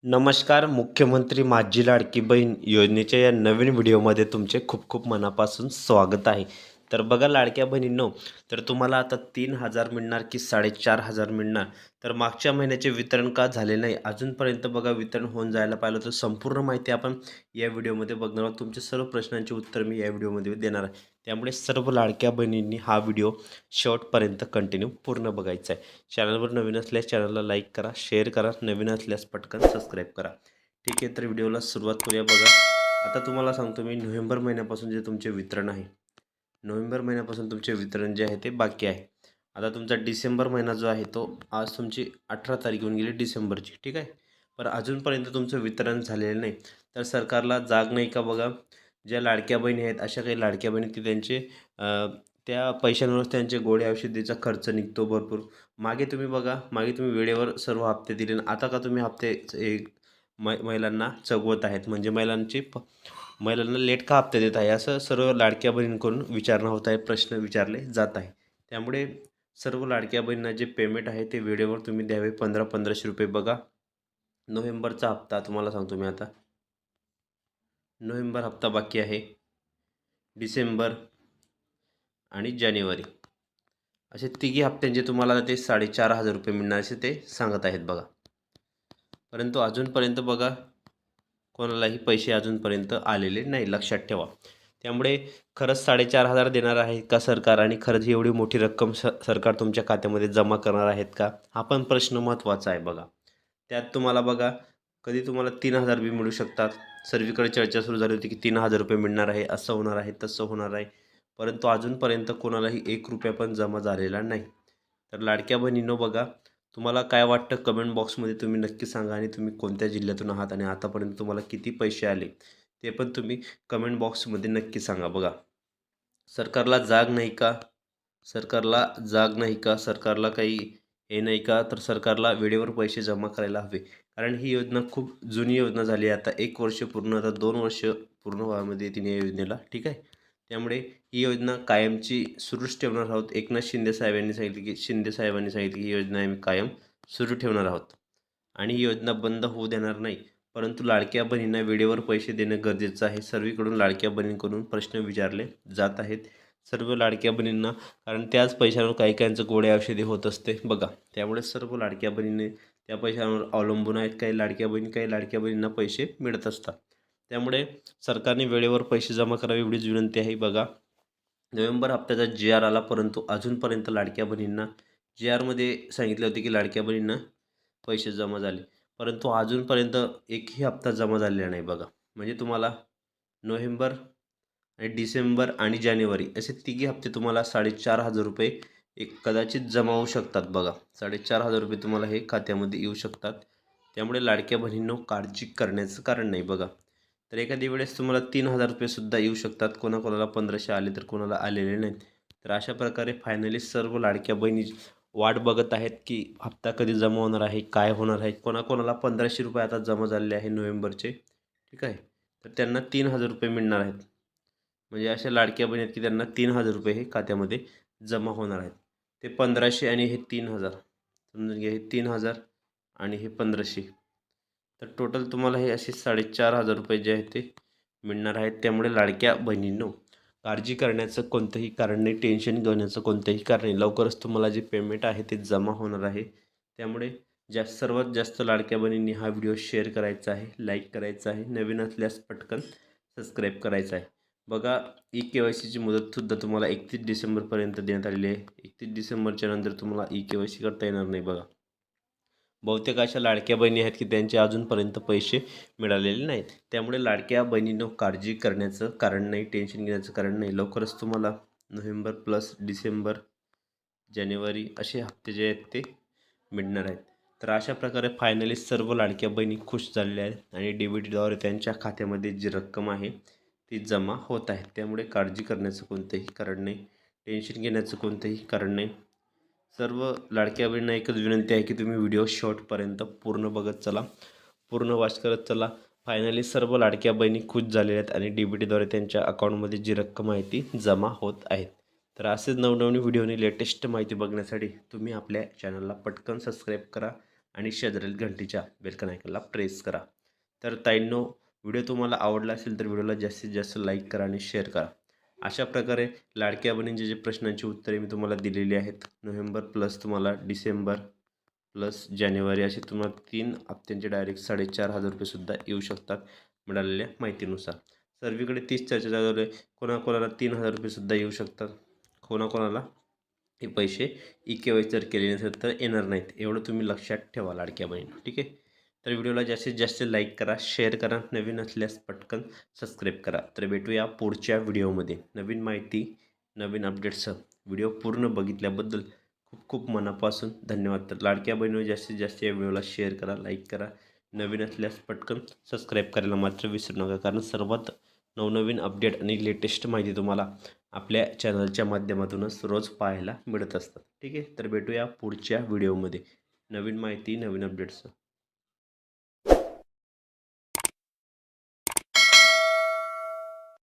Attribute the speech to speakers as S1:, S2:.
S1: नमस्कार. मुख्यमंत्री माझी लाडकी बहीण योजनेच्या या नवीन व्हिडिओमध्ये तुमचे खूप खूप मनापासून स्वागत आहे. तर बघा लाडक्या बहिणींनो, तर तुम्हाला आता 3,000 मिळणार की 4,500 मिळणार? तर मागच्या महिन्याचे वितरण का झाले नाही अजूनपर्यंत? बघा वितरण होऊन जायला पाहिलं होतं. संपूर्ण माहिती आपण या व्हिडिओमध्ये बघणार आहोत. तुमच्या सर्व प्रश्नांची उत्तर मी या व्हिडिओमध्ये देणार आहे. त्यामुळे सर्व लाडक्या बहिणींनी हा व्हिडिओ शेवटपर्यंत कंटिन्यू पूर्ण बघायचा आहे. चॅनलवर नवीन असल्यास चॅनलला लाईक करा, शेअर करा, नवीन असल्यास पटकन सबस्क्राईब करा. ठीक आहे, तर व्हिडिओला सुरुवात करूया. बघा आता तुम्हाला सांगतो मी, नोव्हेंबर महिन्यापासून जे तुमचे वितरण आहे, नोव्हेंबर महिन्यापासून तुमचे वितरण जे आहे ते बाकी आहे. आता तुमचा डिसेंबर महिना जो आहे तो आज तुमची 18 तारीख होऊन गेली डिसेंबरची. ठीक आहे, पण अजूनपर्यंत तुमचं वितरण झालेलं नाही. तर सरकारला जाग नाही का? बघा ज्या लाडक्या बहिणी आहेत, अशा काही लाडक्या बहिणी की त्यांचे त्या पैशांवरच त्यांचे गोळ्या औषधीचा खर्च निघतो भरपूर. मागे तुम्ही बघा, मागे तुम्ही वेळेवर सर्व हप्ते दिले आणि आता का तुम्ही हप्ते एक महिलांना चगवत आहेत? म्हणजे महिलांना लेट का हप्ते देत आहे, असं सर्व लाडक्या बहिणींकडून विचारणा होत आहे, प्रश्न विचारले जात आहे. त्यामुळे सर्व लाडक्या बहिणींना जे पेमेंट आहे ते वेळेवर तुम्ही द्यावे. 1500 रुपये. बघा नोव्हेंबरचा हप्ता तुम्हाला सांगतो मी आता. नोव्हेंबर हप्ता बाकी आहे, डिसेंबर आणि जानेवारी असे तिघी हप्त्यांचे तुम्हाला ते 4,500 रुपये मिळणार असे ते सांगत आहेत. बघा परंतु अजूनपर्यंत बघा कोणालाही पैसे अजूनपर्यंत आलेले नाही, लक्षात ठेवा. त्यामुळे खरंच 4,500 देणार आहे का सरकार? आणि खरंच एवढी मोठी रक्कम सरकार तुमच्या खात्यामध्ये जमा करणार आहेत का? हा पण प्रश्न महत्त्वाचा आहे. बघा त्यात तुम्हाला बघा कधी तुम्हाला 3,000 बी मिळू शकतात. सर्वीकडे चर्चा सुरू झाली होती की 3,000 रुपये मिळणार आहे, असं होणार आहे, तसं होणार आहे. परंतु अजूनपर्यंत कोणालाही 1 रुपया पण जमा झालेला नाही. तर लाडक्या बहिणींनो, बघा तुम्हाला काय वाटतं कमेंट बॉक्समध्ये तुम्ही नक्की सांगा. आणि तुम्ही कोणत्या जिल्ह्यातून आहात आणि आतापर्यंत तुम्हाला किती पैसे आले ते पण तुम्ही कमेंट बॉक्समध्ये नक्की सांगा. बघा सरकारला जाग नाही का? सरकारला जाग नाही का? सरकारला काही हे नाही का? तर सरकारला वेळेवर पैसे जमा करायला हवे. कारण ही योजना खूप जुनी योजना झाली आहे. आता 1 वर्ष पूर्ण, आता 2 वर्ष पूर्ण व्हायमध्ये येतील या योजनेला. ठीक आहे, त्यामुळे ही योजना कायमची सुरूच ठेवणार आहोत. एकनाथ शिंदे साहेबांनी सांगितले की ही योजना आम्ही कायम सुरू ठेवणार आहोत आणि ही योजना बंद होऊ देणार नाही. परंतु लाडक्या बहिणींना वेळेवर पैसे देणं गरजेचं आहे. सर्वीकडून लाडक्या बहिणींकडून प्रश्न विचारले जात आहेत सर्व लाडक्या बहिणींना, कारण त्याच पैशांवर काही काहींचं गोळ्या औषधी होत असते. बघा त्यामुळे सर्व लाडक्या बहिणीने त्या पैशांवर अवलंबून आहेत. काही लाडक्या बहिणींना पैसे मिळत असतात. त्यामुळे सरकारने वेळेवर पैसे जमा करावे एवढीच विनंती आहे. बघा नोव्हेंबर हप्त्याचा GR आला, परंतु अजूनपर्यंत लाडक्या बहिणींना GRमध्ये सांगितले होते की लाडक्या बहिणींना पैसे जमा झाले, परंतु अजूनपर्यंत एकही हप्ता जमा झालेला नाही. बघा म्हणजे तुम्हाला नोव्हेंबर आणि डिसेंबर आणि जानेवारी असे तिघी हप्ते तुम्हाला 4,500 रुपये कदाचित जमा होऊ शकतात. बघा 4,500 रुपये तुम्हाला हे खात्यामध्ये येऊ शकतात. त्यामुळे लाडक्या बहिणींनो काळजी करण्याचं कारण नाही. बघा तर एखाद्या वेळेस तुम्हाला 3,000 रुपयेसुद्धा येऊ शकतात. कोणाकोणाला 1,500 आले तर कोणाला आलेले नाहीत. तर अशा प्रकारे फायनली सर्व लाडक्या बहिणी वाट बघत आहेत की हप्ता कधी जमा होणार आहे, काय होणार आहे. कोणाकोणाला 1,500 रुपये आता जमा झालेले आहे नोव्हेंबरचे. ठीक आहे, तर त्यांना 3,000 रुपये मिळणार आहेत. म्हणजे अशा लाडक्या बहिणी आहेत की त्यांना 3,000 रुपये हे खात्यामध्ये जमा होणार आहेत. ते 1,500 आणि हे 3,000 समजून घ्या. हे 3,000 आणि हे 1,500, तर टोटल तुम्हाला हे असे 4,500 रुपये जे आहेत ते मिळणार आहेत. त्यामुळे लाडक्या बहिणींनो काळजी करण्याचं कोणतंही कारण नाही, टेन्शन घेण्याचं कोणतंही कारण नाही. लवकरच तुम्हाला जे पेमेंट आहे ते जमा होणार आहे. त्यामुळे सर्वात जास्त लाडक्या बहिणींनी हा व्हिडिओ शेअर करायचा आहे, लाईक करायचा आहे, नवीन असल्यास पटकन सबस्क्राईब करायचं आहे. बघा KYCची मुदतसुद्धा तुम्हाला 31 डिसेंबरपर्यंत देण्यात आलेली आहे. 31 डिसेंबरच्या नंतर तुम्हाला KYC करता येणार नाही. बघा बहुतेक अशा लाडक्या बहिणी आहेत की त्यांचे अजूनपर्यंत पैसे मिळालेले नाहीत. त्यामुळे लाडक्या बहिणींनो काळजी करण्याचं कारण नाही, टेन्शन घेण्याचं कारण नाही. लवकरच तुम्हाला नोव्हेंबर प्लस डिसेंबर, जानेवारी असे हप्ते जे आहेत ते मिळणार आहेत. तर अशा प्रकारे फायनली सर्व लाडक्या बहिणी खुश झालेल्या आहेत आणि DBTद्वारे त्यांच्या खात्यामध्ये जी रक्कम आहे ती जमा होत आहे. त्यामुळे काळजी करण्याचं कोणतंही कारण नाही, टेन्शन घेण्याचं कोणतंही कारण नाही. सर्व लाडक्या बहिणींना एकच विनंती आहे की तुम्ही व्हिडिओ शेवटपर्यंत पूर्ण बघत चला, पूर्ण वॉच करत चला. फायनली सर्व लाडक्या बहिणी खुश झालेल्या आहेत आणि DBTद्वारे त्यांच्या अकाउंटमध्ये जी रक्कम आहे ती जमा होत आहेत. तर असेच नवनवीन व्हिडिओनी लेटेस्ट माहिती बघण्यासाठी तुम्ही आपल्या चॅनलला पटकन सबस्क्राईब करा आणि शेजारील घंटीच्या बेलकन आयकॉनला प्रेस करा. तर ताईंनो, व्हिडिओ तुम्हाला आवडला असेल तर व्हिडिओला जास्तीत जास्त लाईक करा आणि शेअर करा. अशा प्रकारे लाडक्या बहिणींचे जे प्रश्नांची उत्तरे मी तुम्हाला दिलेली आहेत, नोव्हेंबर प्लस तुम्हाला डिसेंबर प्लस जानेवारी असे तुम्हाला 3 हप्त्यांचे डायरेक्ट 4,500 रुपयेसुद्धा येऊ शकतात मिळालेल्या माहितीनुसार. सर्वीकडे तीच चर्चा चालू आहे. कोणाकोणाला 3,000 रुपयेसुद्धा येऊ शकतात, कोणाकोणाला हे पैसे ई-के-वाय जर केले नसेल तर येणार नाहीत. एवढं तुम्ही लक्षात ठेवा लाडक्या बहिणी. ठीक आहे. तर व्हिडिओला जास्तीत जास्त लाईक करा, शेअर करा, नवीन असल्यास पटकन सबस्क्राईब करा. तर भेटूया पुढच्या व्हिडिओमध्ये नवीन माहिती, नवीन अपडेट्ससह. व्हिडिओ पूर्ण बघितल्याबद्दल खूप खूप मनापासून धन्यवाद. तर लाडक्या बहिणीवर जास्तीत जास्त या व्हिडिओला शेअर करा, लाईक करा, नवीन असल्यास पटकन सबस्क्राईब करायला मात्र विसरू नका, कारण सर्वात नवनवीन अपडेट आणि लेटेस्ट माहिती तुम्हाला आपल्या चॅनलच्या माध्यमातूनच रोज पाहायला मिळत असतात. ठीक आहे. तर भेटूया पुढच्या व्हिडिओमध्ये नवीन माहिती, नवीन अपडेट्स.